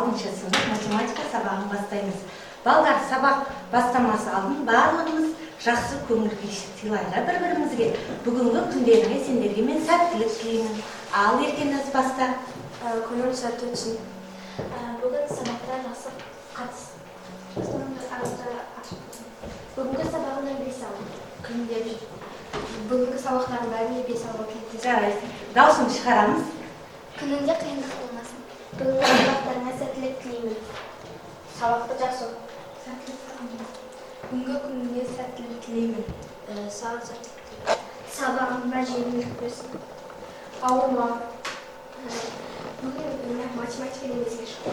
6 sınıf matematika sabağını бастаймыз. Балдар, сабақ бастамасы алдын барлығымыз жақсы көңіл күй сыйлайық бір-бірімізге. Бүгінгі күндеріңе сендерге мен сәттілік тілеймін. Ал Еркеназ баста. Көңіл сәтті өтсін. Бүгін сабақта жақсы қатыс. Бүгінгі сабағынан 5 алып. Күндер жүр. Бүгінгі сабақтардың бәріне 5 алып кетті. Жарайды. Даусын шығарамыз. Күнінде қиындық болмасын. Бүгінгі сабақтарыңа сәттілік тілеймін. Сабақты жақсы. Бүгінгі күніне сәттілік тілеймін. Саған сәттілік тілеймін. Сабағыңа жеңілдік берсін. Ауырма. Бүгін математика немесге шық.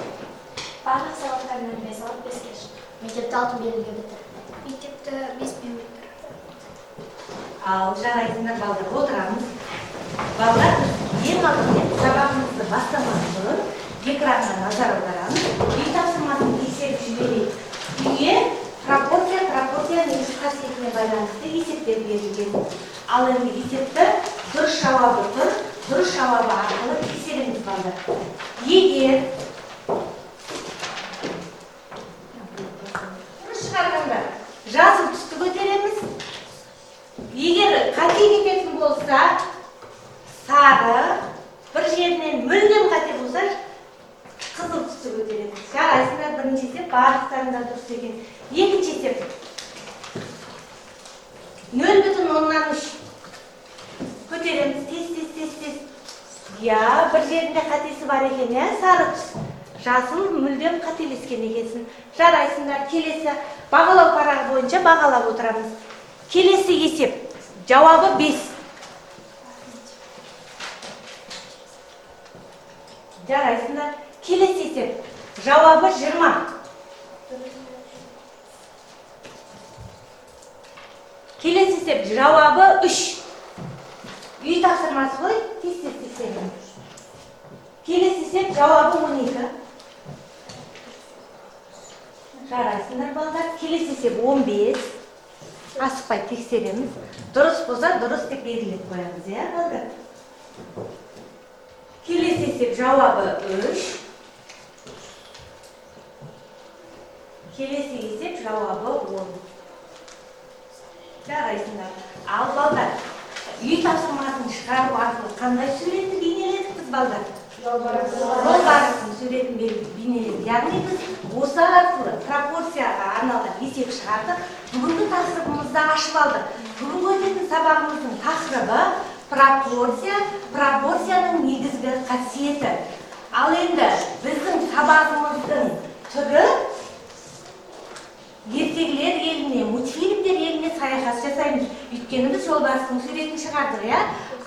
Барлық сабақтарынан 5 алып 5-ке шық. Мектепті 6 белгіге бітір. Мектепті 5 бен бітір. Ал жарайсыңдар балдар, отырамыз. Балдар, ең алдымен сабағымызды бастамас бұрын экранға назар аударамыз. Үй тапсырмасын тексеріп жіберейік. Үйге пропорцияның өз қасиетіне байланысты есептер берілген. Ал енді есепті дұрыс жауабы тұр, дұрыс жауабы арқылы тексереміз балдар. Егер дұрыс шығарғанда жасыл түсті көтереміз. Егер қате кететін болса, сары, бір жерінен мүлдем қате болса, қызыл түсті көтереміз. Жарайсыңдар, бірінші есеп барлықтарында дұрыс екен. Екінші есеп 0,3 көтереміз. Тез. Я, бір жерінде қатесі бар екен, сары түс. Жасыл мүлдем қателескен екенсің. Жарайсыңдар, келесі бағалау парағы бойынша бағалап отырамыз. Келесі есеп. Жауабы 5. Жарайсыңдар. Келесі есеп. Жауабы 20. Келесі есеп. Жауабы 3. Үй тапсырмасы ғой, тез тексереміз. Келесі есеп. Жауабы 12. Жарайсыңдар балдар. Келесі есеп 15. Асықпай тексереміз. Дұрыс болса, дұрыс деп белгілеп қоямыз, балдар. Келесі есеп жауабы 3. Келесі есеп жауабы 10. Жарайсыңдар. Ал балдар, үй тапсырмасын шығару арқылы қандай суретті бейнеледік біз балдар? Жол барысын суретін бейнеледік. Яғни біз осы арқылы пропорцияға арналған есеп шығардық. Бүгінгі тақырыбымызды ашып алдық. Бүгінгі өтетін сабағымыздың тақырыбы пропорцияның негізгі қасиеті. Ал енді біздің сабағымыздың түрі ертегілер еліне, мультфильмдер еліне саяхат жасаймыз. Өйткені біз жолбарыстың суретін шығардық,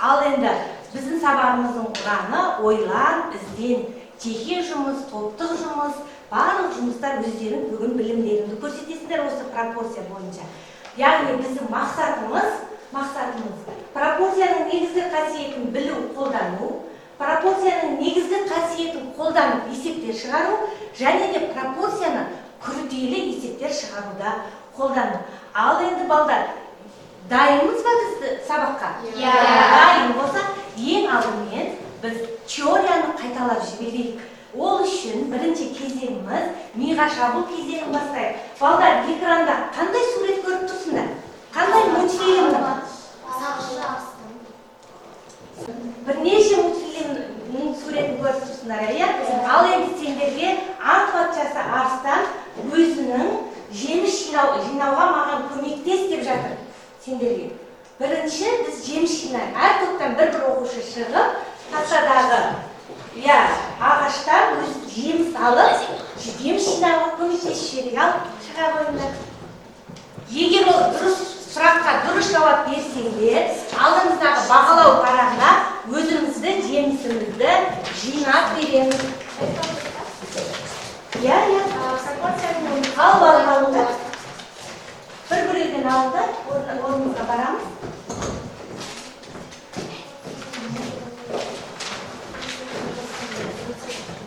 Ал енді біздің сабағымыздың құраны ойлан, ізден, жеке жұмыс, топтық жұмыс, барлық жұмыстар өздерің бүгін білімдеріңді көрсетесіңдер осы пропорция бойынша. Яғни біздің мақсатымыз пропорцияның негізгі қасиетін білу, қолдану, пропорцияның негізгі қасиетін қолданып есептер шығару, және де пропорцияны күрделі есептер шығаруда қолдану. Ал енді балдар, дайынбыз ба бізді сабаққа? Дайын болса, ең алдымен біз теорияны қайталап жіберейік. Ол үшін бірінші кезеңіміз миға шабуыл кезеңін бастайық. Балдар, экранда қандай сурет көріп тұрсыңдар? Қандай мультфильмді? Бірнеше мультфильмнің суретін көріп тұрсыңдар, Ал енді сендерге аңыз патшасы Арыстан өзінің жеміс жинауға маған көмектес деп жатыр сендерге. Бірінші біз жеміс жинайық. Әр топтан бір оқушы шығып, тақтадағы ағаштан өз жеміс алып, жеміс жинауға көмектесіп жіберейік. Ал шыға қойыңдар. Егер ол дұрыс сұраққа дұрыс жауап берсеңдер, алдымыздағы бағалау парағына өзімізді, жемісімізді жинап береміз. Ал алыңдар. Бір-бірден алыңдар, орнымызға барамыз.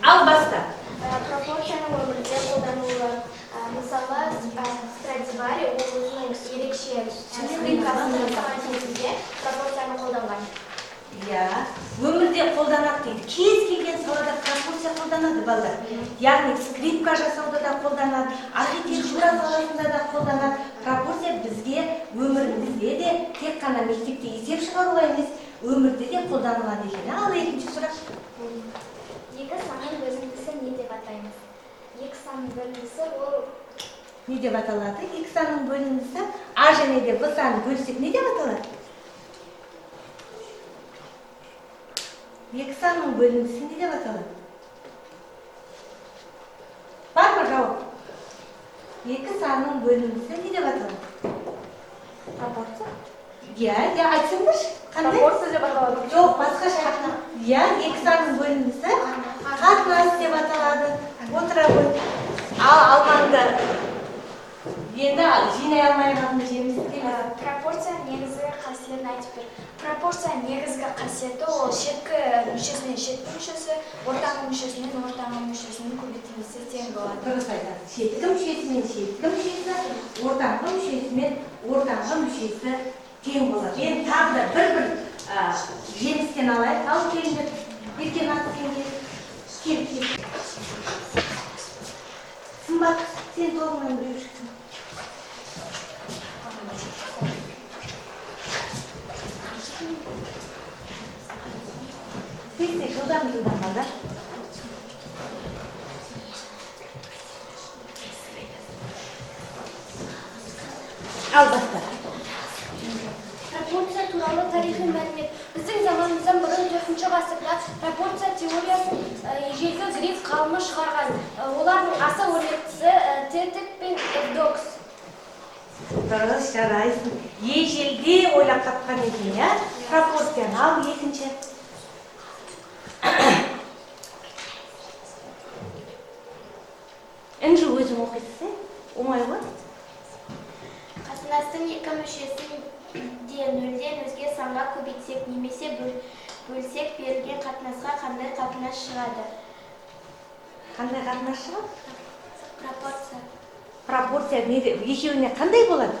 Ал баста. Пропорцияның өмірде қолданылуы. Мысалы, Страдивари өзінің ерекше скрипкасының сағатында пропорцияны қолданған. Өмірде қолданады дейді. Кез келген салада пропорция қолданады. қолданады балдар. Яғни скрипка жасауда да қолданады, архитектура саласында да қолданады. Пропорция бізге өмірімізде де тек қана мектепте есеп шығаруға емес, өмірде де қолданылады екен. Ал екінші сұрақ. Екі санның бөліндісі не деп атаймыз? Екі санның бөліндісі ол Не деп аталады? Екі санның бөліндісі А және де В санын бөлсек не деп аталады? Екі санның бөліндісі не деп аталады? Бар ма жауап? Екі санның бөліндісі не деп аталады? Пропорция. Айтсаңдаршы. Қандай? Пропорция деп аталады. Жоқ, басқаша. Екі санның бөліндісі қатынас деп аталады. Отыра ғой. Ал алмаңды. Енді жинай алмай қалған жеріміз келеді. пропорция негізгі қасиетін айтып бер. Пропорция негізгі қасиеті ол шеткі мүшесінен шеткі мүшесі, ортаңғы мүшесінен ортаңғы мүшесінің көбейтіндісі тең болады. Дұрыс айтады. Шеткі мүшесімен шеткі мүшесі, ортаңғы мүшесімен ортаңғы мүшесі тең болады. Енді тағы да бір жемістен алайық. Ал келіңдер. Еркен аты сенге. Кел. Сымбат, сен тобыңнан біреу шықсын. Сен жылдан балдар. Ал баста. Пропорция туралы тарихи мәлімет. Біздің заманымыздан бұрын 4-ші ғасырда пропорция теориясын ежелгі грек ғалымы шығарған. Олардың аса өрнектісі Тетек пен Евдокс. Дұрыс, жарайсың. Ежелде ойлап тапқан екен, иә? Пропорцияны. Ал екінші. Інжі өзің оқисың, оңай ғой? Қатынастың екі мүшесін де нөлден өзге санға көбейтсек немесе бөлсек берілген қатынасқа қандай қатынас шығады? Қандай қатынас шығады? Пропорция. Пропорция екеуіне қандай болады?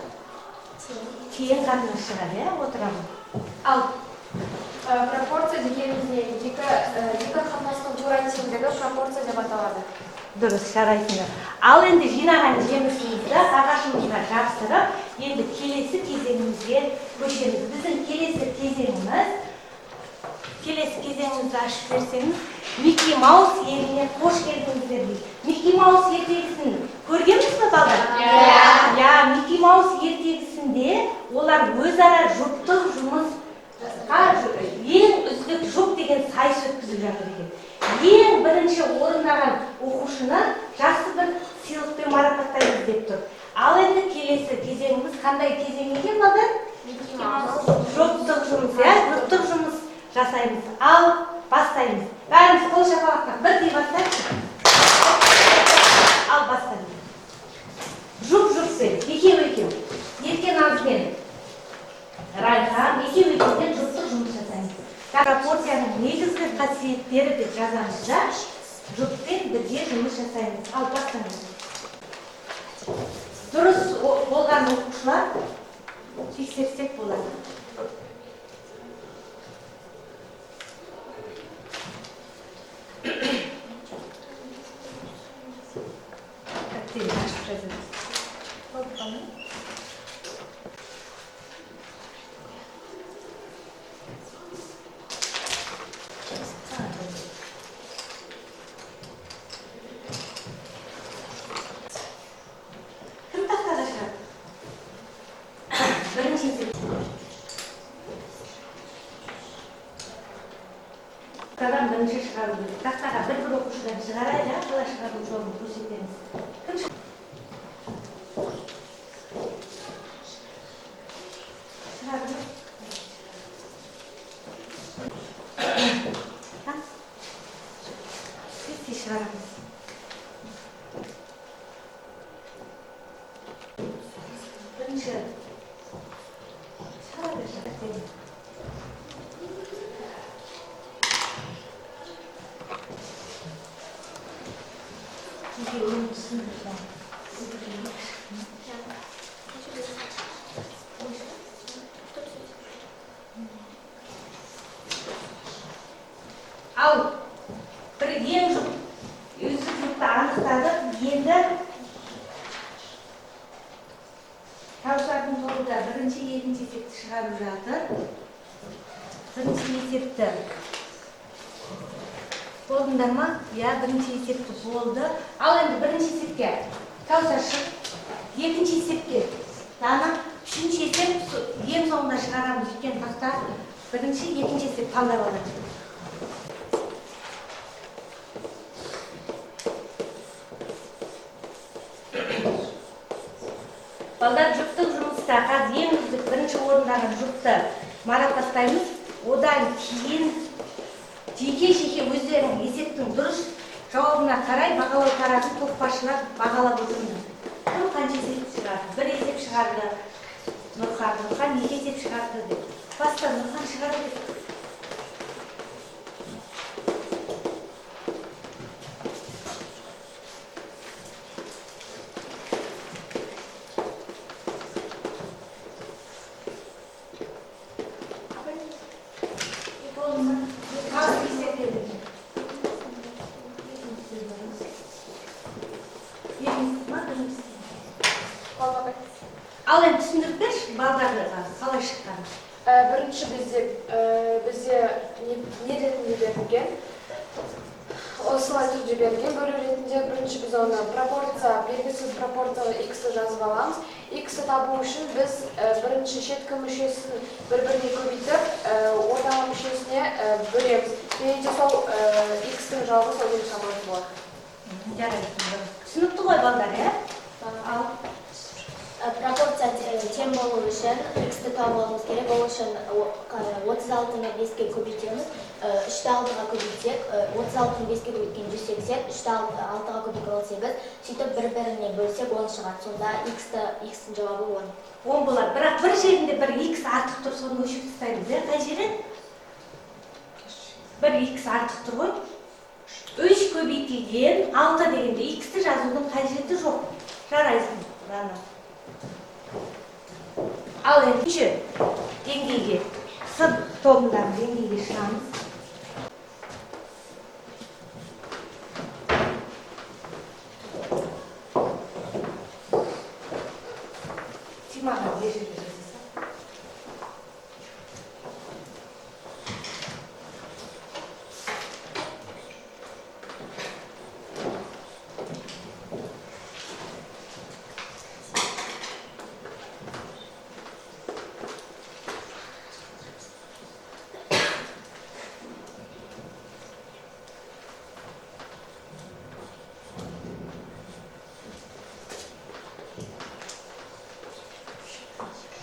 Тең қатынас шығады, иә? Отырамын. Ал. Пропорция дегеніміз не? Екі қатынастың тура теңдігі пропорция деп аталады. Дұрыс, жарайсыңдар. Ал енді жинаған жемісімізді ағашымызға жабыстырып, енді келесі кезеңімізге көшеміз. Біздің келесі кезеңімізді ашып берсеңіз, Микки Маус еліне қош келдіңіздер дейді. Микки Маус ертегісін көргенбіз бе, балдар? Иә, Микки Маус ертегісінде олар өзара жұптық жұмыс, ең үздік жұп деген сайыс өткізіп жатыр екен. Ең бірінші орындаған оқушыны жақсы бір сыйлықпен марапаттаймыз деп тұр. Ал енді келесі кезеңіміз қандай кезең екен, балдар? Жұптық жұмыс, иә? Жұптық жұмыс жасаймыз. Ал бастаймыз. Бәріміз қол шапалақтап бірдей бастайық. Ал бастаймыз. Жұп-жұппен, екеу. Еркен азбен. Райхан, екеу-екеуден жұптық жұмыс жасаймыз. Пропорцияның негізгі қасиеттері деп жазамыз да, жұппен бірге жұмыс жасаймыз. Ал бастаймыз. Дұрыс болған оқушылар тексерсек болады. Картина ашып жазамыз. Бірінші шығару керек. Тақтаға бір оқушыдан шығарайық, қалай шығару жолын көрсетеміз. Кім шығарды? Сөйтсе шығарамыз. Бірінші шығарады шығарды. екінші есепті шығарып жатыр. Бірінші есепті болдыңдар ма? Я бірінші есепті болды. Ал енді бірінші есепке Кәусар шық. Екінші есепке Дана. Үшінші есеп ең соңында шығарамыз. Өйткені тақта бірінші, екінші есеп таңдап алады. Балдар жұптық жұмыста қазір ең үздік бірінші орындағы жұпты марапаттаймыз. Одан кейін жеке өздерінің есептің дұрыс жауабына қарай бағалау тарасын көкпаршылар бағалап отырмыз. Кім қанша есеп шығарды? Бір есеп шығарды Нұрхан, екі есеп шығарды деп. Баста Нұрхан шығарды деп. Ал енді түсіндіріп берші, балдарға қалай шыққан? Бірінші бізде не ретінде берілген? Осылай түрде берілген. Бөлу ретінде бірінші біз оны пропорция, белгісіз пропорциялы x-ті жазып аламыз. X-ті табу үшін біз бірінші шеткі мүшесін бір-біріне көбейтіп, ортаға мүшесіне бөлеміз. Және сол x-тің жауабы сол деп табылатын болады. Түсінікті ғой балдар, е? Пропорция тең болу үшін x-ті табуымыз керек. Ол үшін 36-ны 5-ке көбейтеміз. 3-ті 6-ға көбейтсек, 36-ны 5-ке көбейткен 180, 3-ті 6-ға көбейткен 18. Сөйтіп бір-біріне бөлсек 10 шығады. Сонда x-тің жауабы 10. 10 болады. Бірақ бір жерінде бір x артық тұр, соны өшіп тастаймыз. Қай жерін? Бір x артық тұр ғой. 3 көбейтілген 6 дегенде x-ті жазудың қажеті жоқ. Жарайсың, Рана. Ал енді деңгейге, С тобындағы деңгейге шығамыз. Тимаға ежелі жазыса.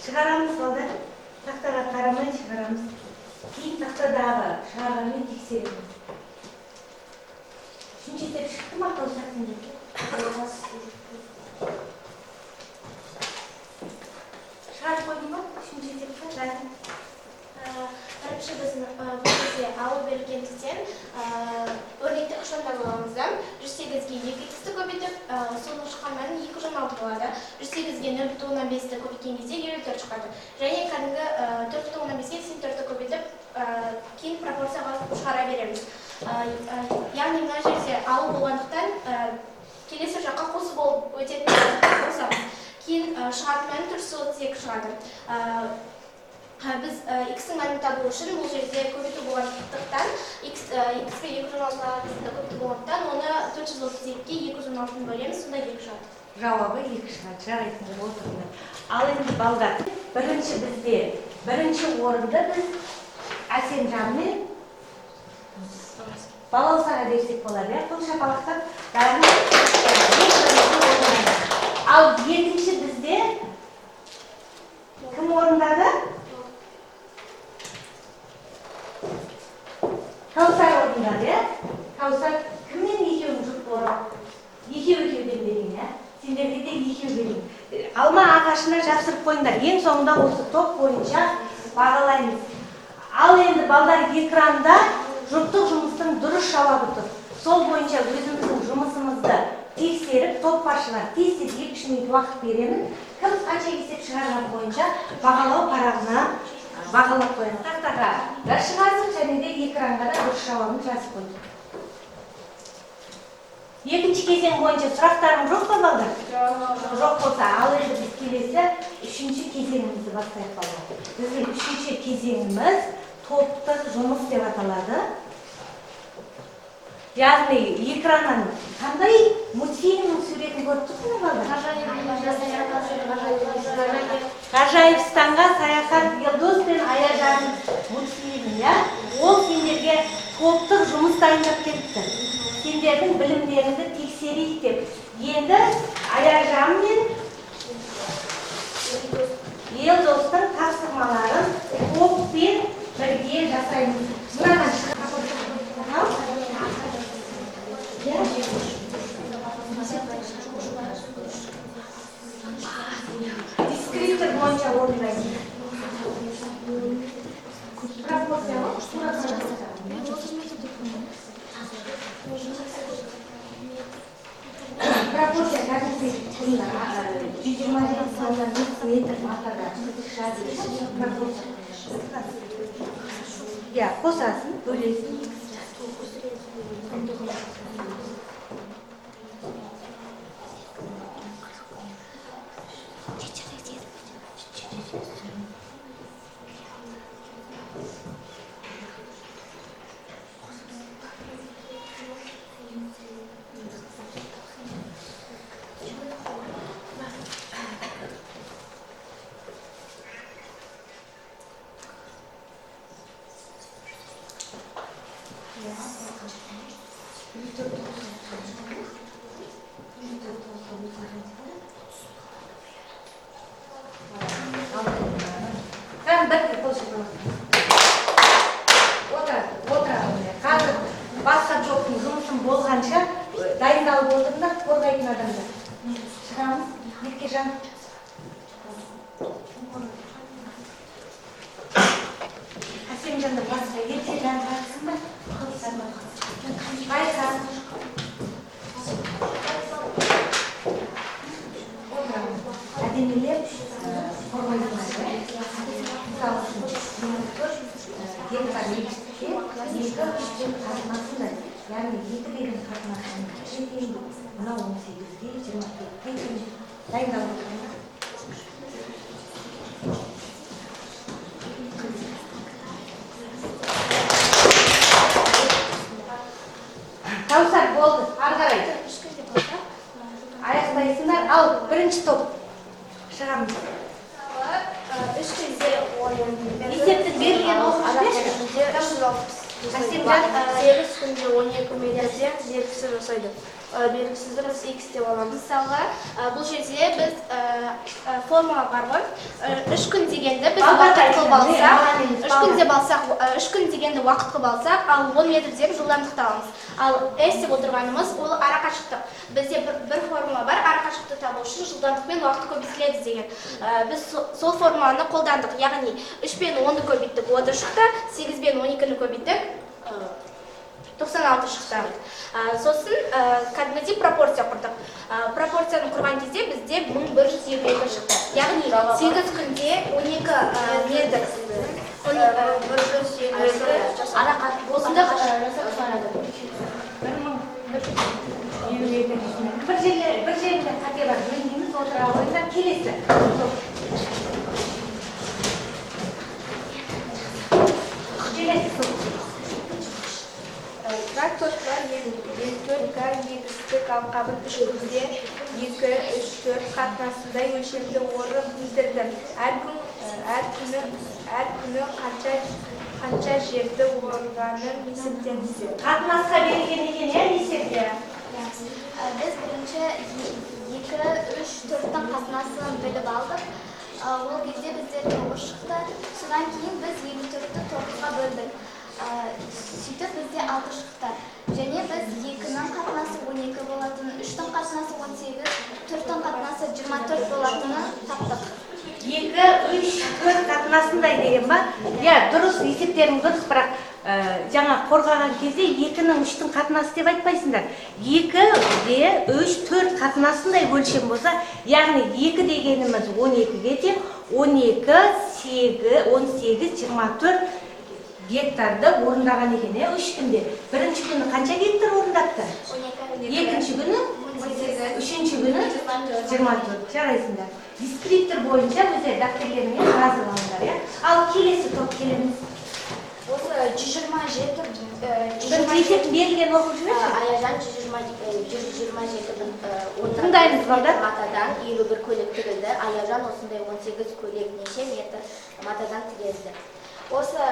Шығарамыз балдар, тақтаға қарамай шығарамыз. Кейін тақтадағы шығарғанмен тексереміз. Үшінші есеп шықты ма Кәусар сендерге? Шығарып қойдың ба? Үшінші есепті жазып. Бірінші біз бұл жерде алу бергендіктен өрнекті ықшамдар боламыз да. 108-ге 2x-ті көбейтіп, соның шыққан мәні 216 болады. 108-ге 0,5-ті көбейткен кезде 54 шығады. Және кәдімгі 4,5-ге 84-ті көбейтіп, кейін пропорцияға шығара береміз. Яғни мына жерде алу болғандықтан келесі жаққа қосып болып өтетін болсамыз, кейін шығатын мәні 432 шығады. Біз x-ің мәнін табу үшін бұл жерде көбейту болғандықтан x-ке 216-ға көбейту болғандықтан оны 432-ге 216-ны бөлеміз, сонда 2 шығады. Жауабы 2 шығады, жарайтын отырыңдар. Ал енді балдар, бірінші орында біз Әсемжанмен балаусаға берсек болады. Қол шапалақтап бәрін ал екінші бізде кім орындады? Кәусар орындады, е? Кәусар кіммен екеуің жұп болып? Екеуден берген, е? Сендерге де екеу берген. Алма ағашына жапсырып қойыңдар. Ең соңында осы топ бойынша бағалаймыз. Ал енді балдар экранда жұптық жұмыстың дұрыс жауабы тұр. Сол бойынша өзіміздің жұмысымызды тексеріп, топпашылар тез-тез 2-3 минут уақыт беремін. Кім қанша есеп шығарған бойынша бағалау парағына бағалап қойын. Тақтаға шығарсын және де экранға да дұрыс жауабын жазып қойын. Екінші кезең бойынша сұрақтарың жоқ па балдар? Жоқ болса, ал енді біз келесі үшінші кезеңімізді бастайық балдар. Біздің үшінші кезеңіміз топтық жұмыс деп аталады. Яғни экраннан қандай мультфильмнің суретін көріп тұрсыңдар балдар? Ғажайыпстанға саяхат Елдос пен Аяжан мультфильмі, иә? Ол сендерге топтық жұмыс дайындап кетті. Сендердің білімдеріңді тексерейік деп. Енді Аяжан мен Елдостың тапсырмаларын топпен бірге жасаймыз. Мынаған дискриптор бойынша орындаймыз. Пропорция кәдімгі 127 сандан метр матада қосасын, бөлесін. Қазір басқа жоқтың жұмысын болғанша дайындалып отырыңдар, қорғайтын адамдар. Шығамыз, Еркежан. Әсемжанды басқа Еркежан қарсын ба? Қайсан. Әдемелеп қорғайтын қатынасында, яғни екі деген қатынасының кішкентай мына 18-ге 24-ге дайындалып отырмыз. Таусар болды, ары қарай. Аяқтайсыңдар, ал бірінші топ шығамыз. Есепті берілген оқып Әсемжан 8 күнде 12 метрде белгісі жасайды. Белгісізді біз x деп аламыз. Мысалы, бұл жерде біз формула бар ғой. 3 күн дегенді біз уақыт қылып алсақ, 3 күн дегенді уақыт қылып алсақ, ал 10 метрдегі жылдамдықты аламыз. Ал S деп отырғанымыз ол арақашықтық. Бізде бір формула бар, арақашықтықты табу үшін жылдамдықпен уақыт көбейтіледі деген. Біз сол формуланы қолдандық, яғни 3 пен 10-ды көбейттік, 30 шықты, 8 пен 12-ні көбейттік, 96 шықты. Сосын кәдімгідей пропорция құрдық. Пропорцияны құрған кезде бізде 1122 шықты. Яғни 8 күнде 12 метр. 1122 арақат болсында бір жерінде қате бар, білмейміз, отыра қойыңдар, келесі. Тракторшылар 54К егістік алқабын 3 күнде 2, 3, 4 қатынасында өлшемді орып білдірді. Әр күні қанша жерді орғанын есептеңіздер. Қатынасқа берілген екен, есепте? Біз бірінші 2, 3, 4-тің қатынасын біліп алдық. Ол кезде бізде 9 шықты. Содан кейін біз 24-ті 9-ға бөлдік. Сөйтіп бізде 6 шықты. Және біз 2-нің қатынасы 12 болатынын, 3-тің қатынасы 18, 4-тің қатынасы 24 болатынын таптық. 2, 3, 4 қатынасындай деген ба? Я, дұрыс, есептерің дұрыс, бірақ жаңа қорғаған кезде 2-нің 3-тің қатынасы деп айтпайсыңдар. 2-де 3, 4 қатынасындай өлшем болса, яғни 2 дегеніміз 12-ге тең, 12, 8, 18, 24 гектарды орындаған екен, 3 күнде. Бірінші күні қанша гектар орындапты? 12. Екінші күні 18. үшінші күні 24. Жарайсыңдар. Дискриптор бойынша өздері дәптерлеріңе жазып алыңдар, иә? Ал келесі топ келеміз. Осы 127 Есеп берілген оқып жүрші. Аяжан 127 Тыңдаймыз балдар. матадан 51 көйлек тігілді. Аяжан осындай 18 көйлек неше метр матадан тігілді. Осы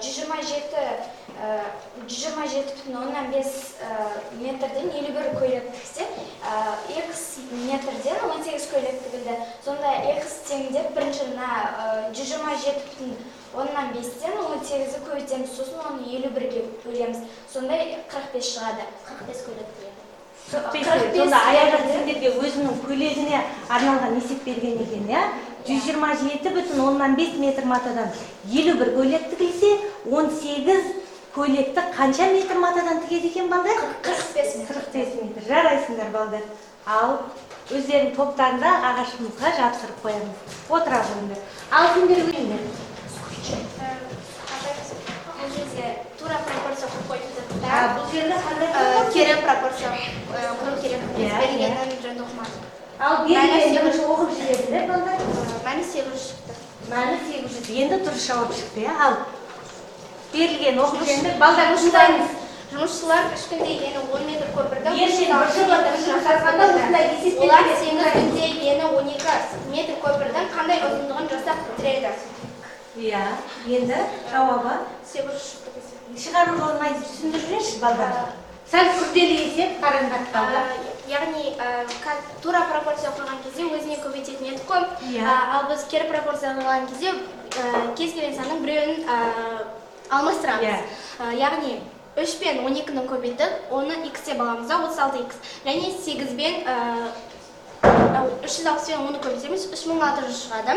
127,5 метрден 51 көйлек тіксе, X метрден 18 көйлек тігілді. Сонда X теңдеп біріншіні 127,5-тен 18-і көбейтеміз, сосын оны 51-ге бөлеміз. Сондай 45 шығады. 45 көйлек тігілді. Сонда Аяжан сендерге өзінің көйлегіне арналған есеп берген екен, иә? 127,5 метр матадан 51 көйлек тігілсе, 18 көйлекті қанша метр матадан тігеді екен балдар? 45 метр. 45 метр. Жарайсыңдар балдар. Ал өздерінің топтарында ағашымызға жапсырып қоямыз. Отыра қойыңдар. Ал сендер өңдер. Бұл жерде тура пропорция құрып қойдық. Бұл жерде қандай Керек пропорция құру керек. Берілгенін жөнді оқымадық. Ал берілгенін оқып жүресіңдер балдар. Мәні 800 шықты. Мәні 800. Енді дұрыс жауап шықты, иә? Ал берілген оқып жүріңдер балдар ұстаймыз. Жұмысшылар 3 күнде ені 10 метр көпірді. Олар 8 күнде ені 12 метр көпірдің қандай ұзындығын жасап бітіреді? Иә, енді жауабы 800 шықты. шығару жолын айтып түсіндіріп жүрші балдар. Сәл күрделі есеп қараңдар балдар. Яғни тура пропорция қойған кезде өзіне көбейтетін едік қой. Иә. Ал біз кері пропорция қойған кезде кез келген санның біреуін алмастырамыз. Яғни 3 пен 12-ні көбейттік, оны x-те баламыз да 36x. Және 8 пен 360 пен 10-ны көбейтеміз, 3600 шығады.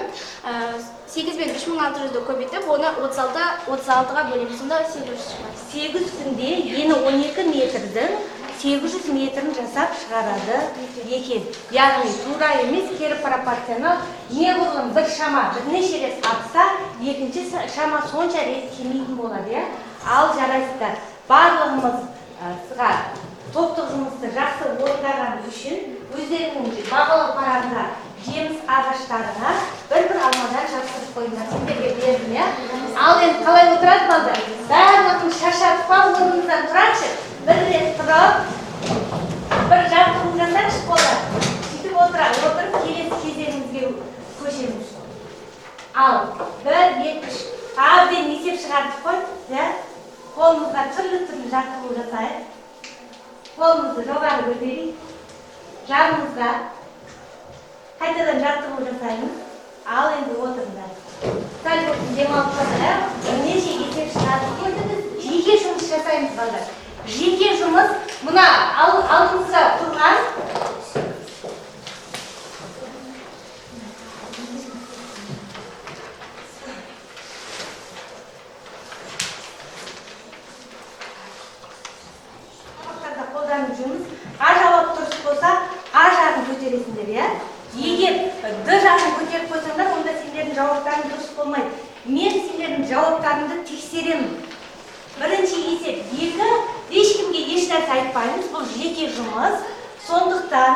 8 пен 3600-ді көбейтіп, оны 36-ға бөлеміз, сонда 800 шығады. 8 күнде ені 12 метрдің 800 метрін жасап шығарады екен. Яғни тура емес, кері пропорционал. Неғұрлым бір шама бірнеше рет артса, екінші шама сонша рет кемейтін болады, иә? Ал жарайсыздар, барлығымызға топтық жұмысты жақсы орындаған үшін өздерінің бағалы парағына, жеміс ағаштарына бір алмадан жапсырып қойыңдар. Сендерге бердім, иә? Ал енді қалай отырады балдар? Барлығын шашатып ал, орныңыздан тұрайықшы. Бір рет тұрып, бір жаттығыңыздан қолдар. Сөйтіп отырып, келесі кезеңімізге көшеміз. Ал, 1, 2, 3. Абден есеп шығардық қой, иә? Қолымызға түрлі жаттығу жасайық. Қолымызды жоғары көтерейік. Жанымызға қайтадан жаттығу жасаймыз. Ал енді отырыңдар. Сәл болсын демалып қалсақ, бірнеше есеп шығардық. Енді біз жеке жұмыс жасаймыз балдар. Жеке жұмыс мына алдымызға тұрған қолданып жүрміз. А жауап дұрыс болса, А жағын көтересіңдер, иә? Егер Д жағын көтеріп қойсаңдар, онда сендердің жауаптарың дұрыс болмайды. Мен сендердің жауаптарыңды тексеремін. Бірінші есеп 2, ешкімге еш нәрсе айтпаймыз, бұл жеке жұмыс. Сондықтан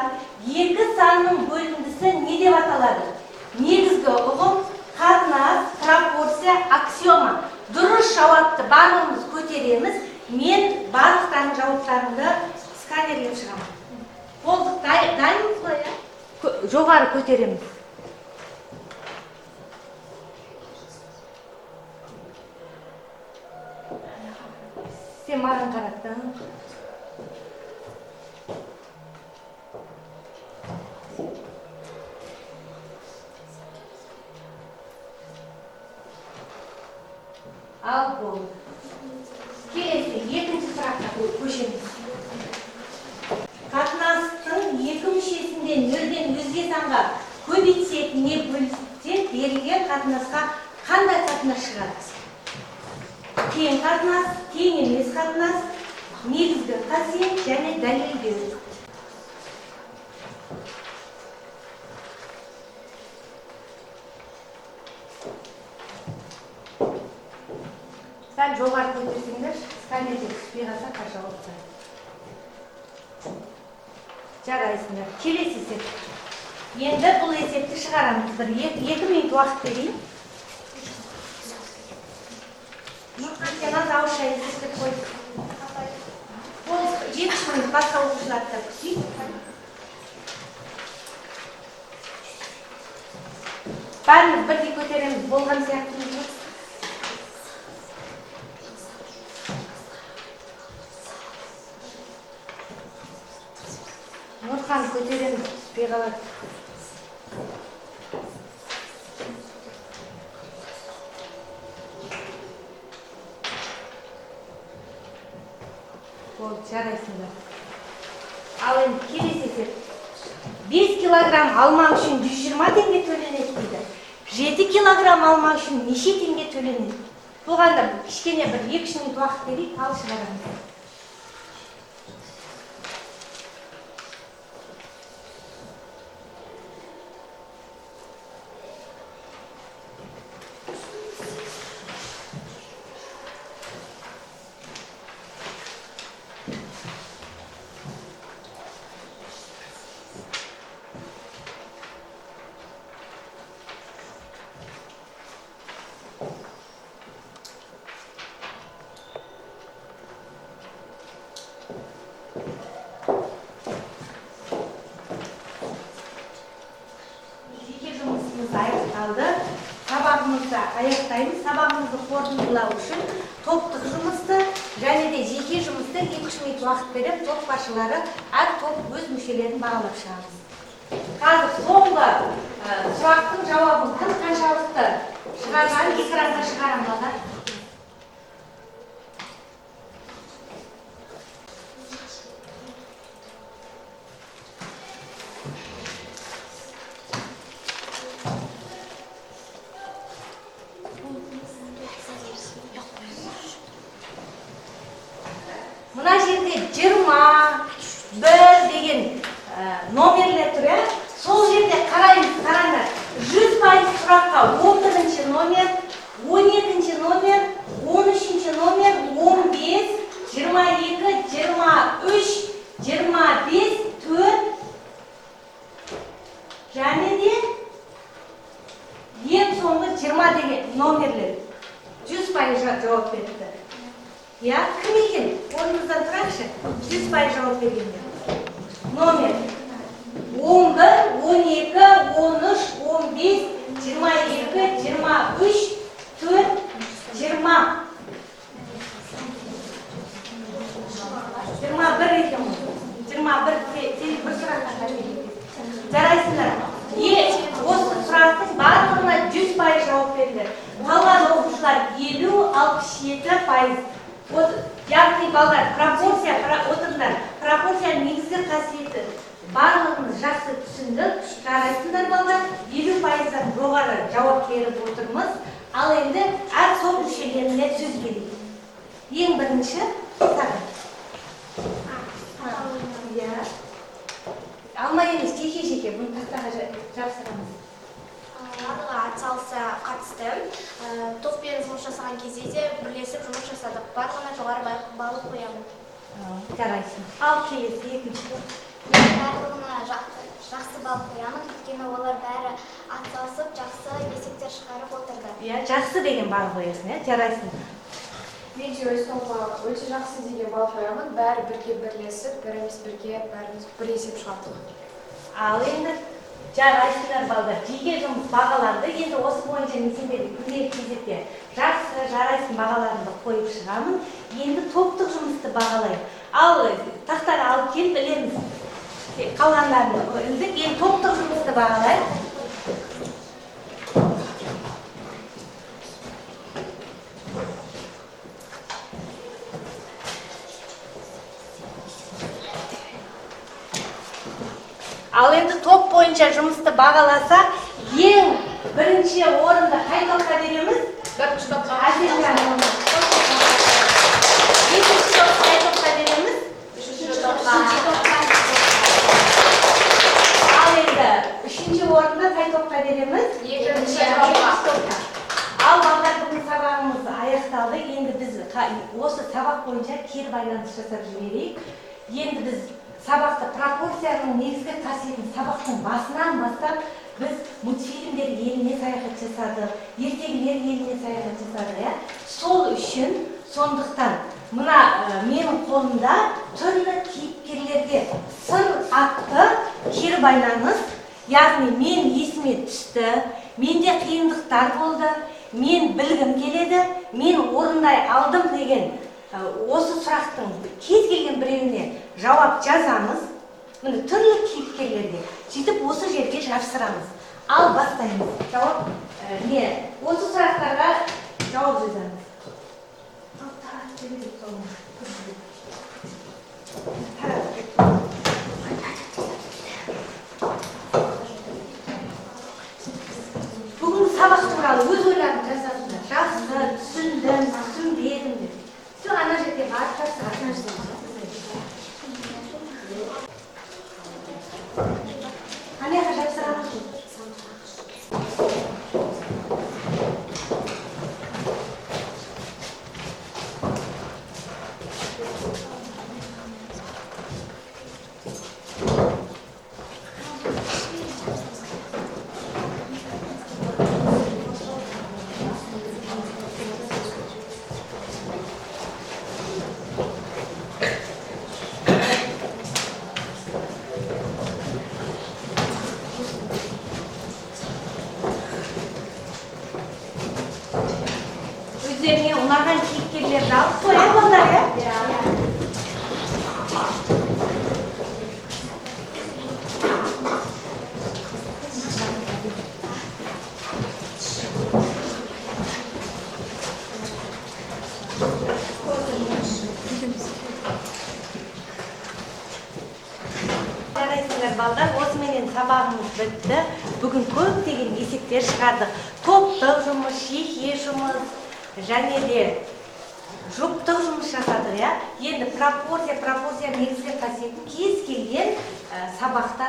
2 санның бөліндісі не деп аталады? Негізгі ұғым, қатынас, пропорция, аксиома. Дұрыс жауапты барлығымыз көтереміз. Мен барлықтардың жауаптарымды сканерлеп шығамын. Қолдық дайынбыз ғой, иә? Жоғары көтереміз. Сен маған қараттың. Ал болды. Келесі, екінші сұраққа көшеміз. Қатынастың екі мүшесінде нөлден өзге санға көбейтсек не бөлсек берілген қатынасқа қандай қатынас шығады? Тең қатынас, тең емес қатынас, негізгі қасиет және дәлелдеу. Сәл жоғары көтерсеңдер, сканерге түспей қалса пожалуйста. Жарайсыңдар. Келесі есеп. Енді бұл есепті шығарамыз. Бір 2 минут уақыт берейін. Сенат ауызша есептеп қойдық. Ол 7 минут басқа оқушыларды күтейік. Бәріміз бірдей көтереміз, болған сияқтымыз жоқ. Нұрхан көтереміз, түспей қалады. Болды, жарайсыңдар. Ал енді келесі есеп. 5 килограмм алма үшін 120 теңге төленеді дейді. 7 килограмм алма үшін неше теңге төленеді? Бұғанда кішкене бір 2 минут уақыт берейік, ал шығарамыз. Аяқталды. Сабағымызды аяқтаймыз. Сабағымызды қорытындылау үшін топтық жұмысты және де жеке жұмысты 2 минут уақыт беріп, топ басшылары әр топ өз мүшелерін бағалап шығамыз. Қазір соңғы сұрақтың жауабын кім қаншалықты шығарғанын экранға шығарамыз. Мына жерде 21 деген номерлер тұр, сол жерде қараймыз, қараңдар. 100% сұраққа 11-ші номер, 12-ші номер, 13-ші номер, 15, 22, 23, 25, 4 және де ең соңғы 20 деген номерлер 100% жауап берді. Я, кім екен? Орнымыздан тұрайықшы. 100% жауап бергенде. Номер 11, 12, 13, 15, 22, 23, 4, 20. 21 екен ғой. 21 сен бір сұраққа қателесің. Жарайсыңдар. Осы сұрақтың барлығына 100% жауап берді. Қалған оқушылар 50-67%. Яғни балалар, пропорцияның негізгі қасиеті барлығымыз жақсы түсіндік, жарайсыңдар балалар, 50%-дан жоғары жауап беріп отырмыз. Ал енді әр топ мүшелеріне сөз берейік. Ең бірінші саған. Алма емес, жеке-жеке, бұны тақтаға жабыстырамыз. Барлығы атсалыса қатысты. Топпен жұмыс жасаған кезде де бірлесіп жұмыс жасадық. Барлығына жоғары балл қоямын. Жарайсың. Ал келесі екінші. Барлығына жақсы балл қоямын, өйткені олар бәрі атсалысып, жақсы есептер шығарып отырды. Жақсы деген балл қоясың, жарайсың. Мен де өз тобыма өте жақсы деген балл қоямын. Бәрі бірге бірлесіп, бәріміз бір есеп шығардық. Ал енді жарайсыңдар балдар, жеке жұмыс бағаланды. Енді осы бойынша мен сендерге күнделік кезекте жақсы, жарайсың бағаларымды қойып шығамын. Енді топтық жұмысты бағалайық. Ал тақтаны алып келіп білеміз. Қалғандарын ілдік. Енді топтық жұмысты бағалайық. Ал енді топ бойынша жұмысты бағаласа, ең бірінші орынды қай топқа береміз? Бірінші топқа. Екінші топқа қай топқа береміз? Үшінші топқа. Ал енді үшінші орынды қай топқа береміз? Екінші топқа. Ал балдар, бүгін сабағымыз аяқталды. Енді біз осы сабақ бойынша кері байланыс жасап жіберейік. Енді біз сабақты пропорцияның негізгі қасиетін сабақтың басынан бастап біз мультфильмдер еліне саяхат жасадық, ертегілер еліне саяхат жасадық, иә. Сол үшін сондықтан мына менің қолымда түрлі кейіпкерлерге сын атты кері байланыс, яғни мен есіме түсті, менде қиындықтар болды, мен білгім келеді, мен орындай алдым деген осы сұрақтың кез келген біреуіне жауап жазамыз. Міне түрлі кейіпкерлерге сөйтіп осы жерге жапсырамыз. Ал бастаймыз. Жауап осы сұрақтарға жауап жазамыз. Бүгінгі сабақ туралы өз ойларын жазасыңдар. Жақсы, түсіндім, түсінбедім деп. Сол ана жерге барып жапсырасыңдар. Қанияға жапсырамыз? Өздеріне ұнаған кейіпкерлерді алып қояйық балдар, иә? Жарайсыңдар балдар, осыменен сабағымыз бітті. Бүгін көптеген есептер шығардық. Топтық жұмыс, жеке жұмыс, және де жұптық жұмыс жасадық, иә. Енді пропорция негізгі қасиетін кез келген сабақта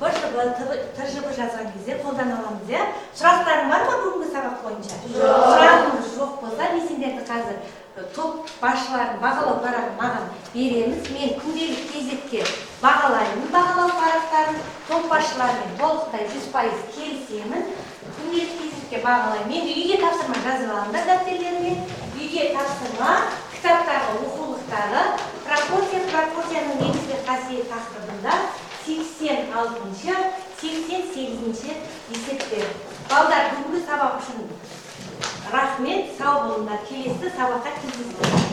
ТЖБ жазған кезде қолдана аламыз, иә. Сұрақтарың бар ма бүгінгі сабақ бойынша? Сұрағыңыз жоқ болса, мен сендерді қазір топ басшыларын бағалау парағын маған береміз. Мен күнделік кезекке бағалаймын бағалау парақтарын. Топ басшыларымен толықтай 100% келісемін. Күнделік кезекке бағалаймын. Мен үйге тапсырма жазып аламын дәптерлеріме. Үйге тапсырма, кітаптағы оқулықтары, пропорцияның негізгі қасиеті тақырыбында 86-шы, 88-ші есептер. Балдар, бүгінгі сабақ үшін рахмет, сау болыңдар. Келесі сабаққа кездескенше.